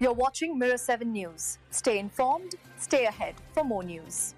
You're watching Mirror 7 News. Stay informed, stay ahead for more news.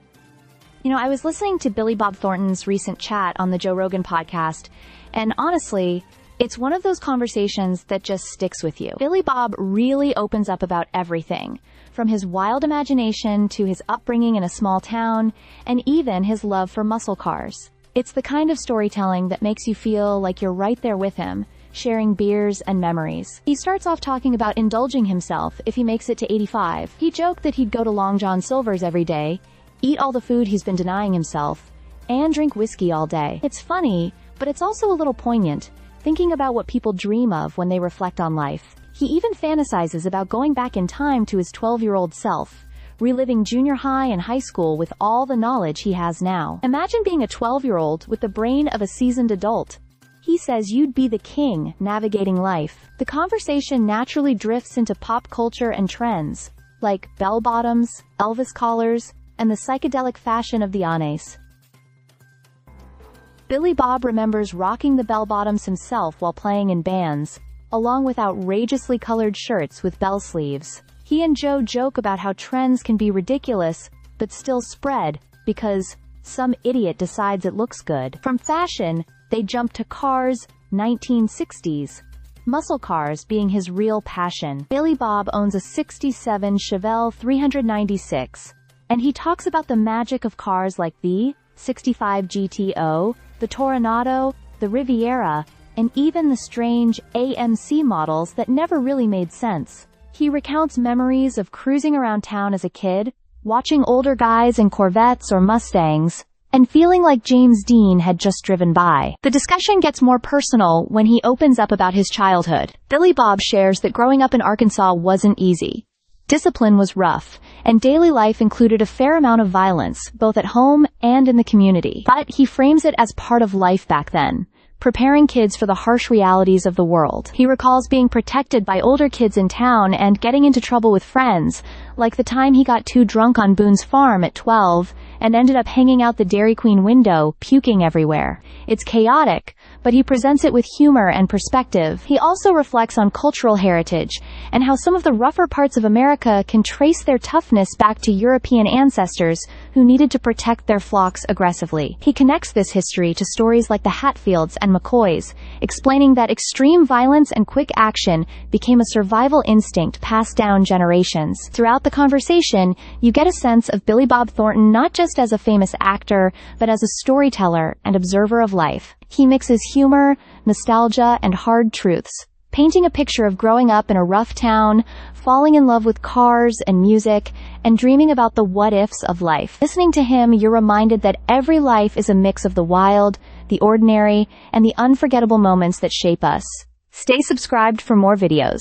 I was listening to Billy Bob Thornton's recent chat on the Joe Rogan podcast, and honestly, it's one of those conversations that just sticks with you. Billy Bob really opens up about everything, from his wild imagination to his upbringing in a small town, and even his love for muscle cars. It's the kind of storytelling that makes you feel like you're right there with him, sharing beers and memories. He starts off talking about indulging himself if he makes it to 85. He joked that he'd go to Long John Silver's every day, eat all the food he's been denying himself, and drink whiskey all day. It's funny, but it's also a little poignant, thinking about what people dream of when they reflect on life. He even fantasizes about going back in time to his 12-year-old self, reliving junior high and high school with all the knowledge he has now. Imagine being a 12-year-old with the brain of a seasoned adult. He says you'd be the king navigating life. The conversation naturally drifts into pop culture and trends, like bell-bottoms, Elvis collars, and the psychedelic fashion of the Anes. Billy Bob remembers rocking the bell-bottoms himself while playing in bands, along with outrageously colored shirts with bell sleeves. He and Joe joke about how trends can be ridiculous, but still spread, because some idiot decides it looks good. From fashion, they jump to cars, 1960s. Muscle cars being his real passion. Billy Bob owns a 67 Chevelle 396, and he talks about the magic of cars like the 65 GTO, the Toronado, the Riviera, and even the strange AMC models that never really made sense. He recounts memories of cruising around town as a kid, watching older guys in Corvettes or Mustangs, and feeling like James Dean had just driven by. The discussion gets more personal when he opens up about his childhood. Billy Bob shares that growing up in Arkansas wasn't easy. Discipline was rough, and daily life included a fair amount of violence, both at home and in the community. But he frames it as part of life back then, preparing kids for the harsh realities of the world. He recalls being protected by older kids in town and getting into trouble with friends, like the time he got too drunk on Boone's farm at 12 and ended up hanging out the Dairy Queen window, puking everywhere. It's chaotic, but he presents it with humor and perspective. He also reflects on cultural heritage and how some of the rougher parts of America can trace their toughness back to European ancestors who needed to protect their flocks aggressively. He connects this history to stories like the Hatfields and McCoys, explaining that extreme violence and quick action became a survival instinct passed down generations. Throughout the conversation, you get a sense of Billy Bob Thornton not just as a famous actor, but as a storyteller and observer of life. He mixes humor, nostalgia, and hard truths, painting a picture of growing up in a rough town, falling in love with cars and music, and dreaming about the what-ifs of life. Listening to him, you're reminded that every life is a mix of the wild, the ordinary, and the unforgettable moments that shape us. Stay subscribed for more videos.